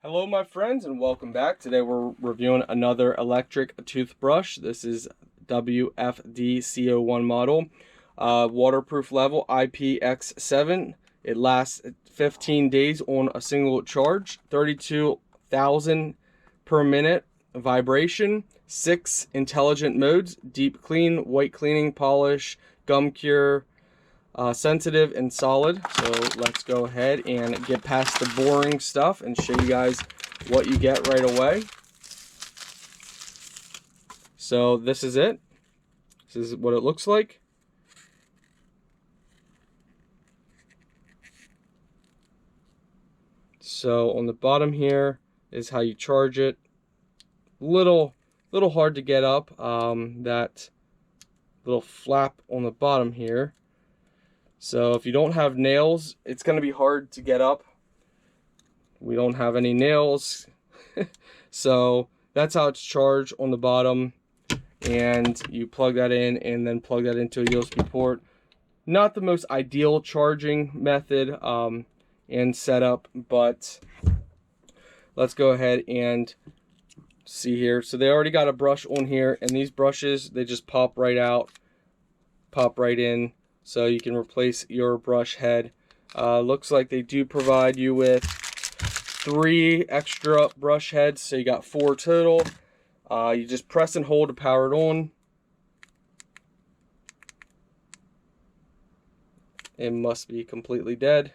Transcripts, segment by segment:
Hello my friends and welcome back. Today we're reviewing another electric toothbrush. This is WFD-CO1 model. Waterproof level IPX7. It lasts 15 days on a single charge. 32,000 per minute vibration. 6 intelligent modes: deep clean, white cleaning, polish, gum cure, sensitive and solid. So let's go ahead and get past the boring stuff and show you guys what you get right away. So this is it. This is what it looks like. So on the bottom here is how you charge it. Little hard to get up. That little flap on the bottom here. So if you don't have nails, it's going to be hard to get up. We don't have any nails. So that's how it's charged on the bottom. And you plug that in and then plug that into a USB port. Not the most ideal charging method and setup, but let's go ahead and see here. So they already got a brush on here, and these brushes, they just pop right out, pop right in. So you can replace your brush head. Looks like they do provide you with 3 extra brush heads, so you got 4 total. You just press and hold to power it on. It must be completely dead.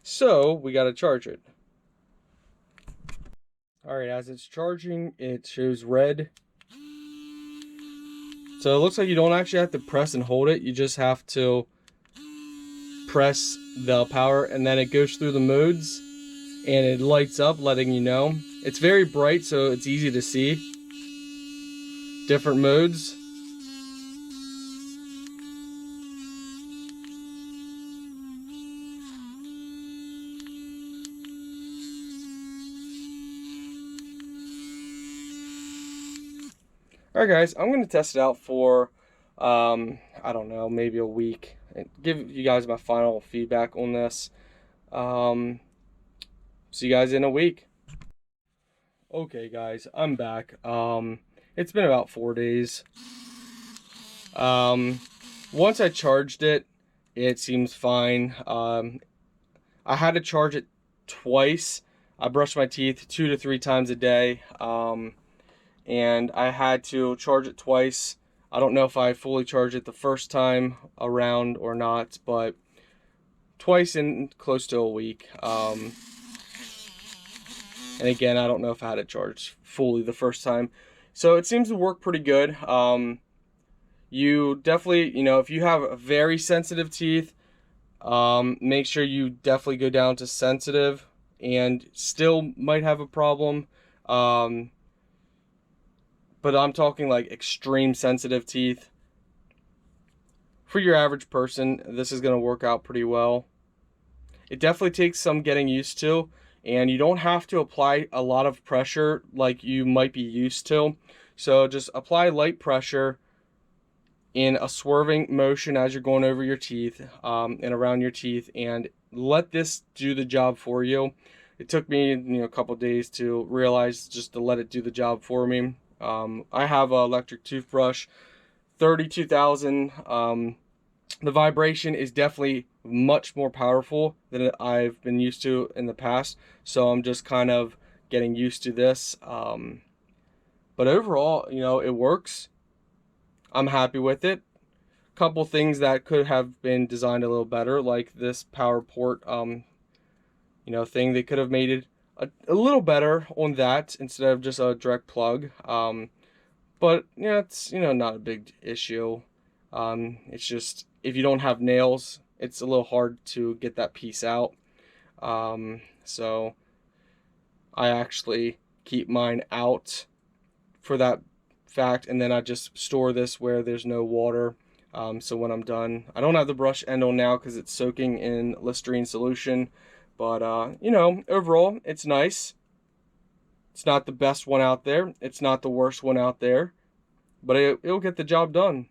So we got to charge it. Alright, as it's charging, it shows red. So it looks like you don't actually have to press and hold it. You just have to press the power, and then it goes through the modes and it lights up, letting you know. It's very bright, so it's easy to see different modes. Alright guys, I'm going to test it out for, I don't know, maybe a week. And give you guys my final feedback on this. See you guys in a week. Okay guys, I'm back. It's been about 4 days. Once I charged it, it seems fine. I had to charge it twice. I brush my teeth 2 to 3 times a day. And I had to charge it twice. I don't know if I fully charged it the first time around or not, but twice in close to a week. And again, I don't know if I had it charged fully the first time. So it seems to work pretty good. You definitely, if you have very sensitive teeth, make sure you definitely go down to sensitive, and still might have a problem. But I'm talking like extreme sensitive teeth. For your average person, this is going to work out pretty well. It definitely takes some getting used to, and you don't have to apply a lot of pressure like you might be used to. So just apply light pressure in a swerving motion as you're going over your teeth and around your teeth, and let this do the job for you. It took me a couple days to realize just to let it do the job for me. I have an electric toothbrush, 32,000. The vibration is definitely much more powerful than I've been used to in the past. So I'm just kind of getting used to this. But overall, it works. I'm happy with it. Couple things that could have been designed a little better, like this power port, thing. They could have made it a little better on that instead of just a direct plug. But yeah, it's not a big issue. It's just if you don't have nails, it's a little hard to get that piece out. So I actually keep mine out for that fact, and then I just store this where there's no water. So when I'm done, I don't have the brush end on now because it's soaking in Listerine solution. But, overall, it's nice. It's not the best one out there. It's not the worst one out there. But it'll get the job done.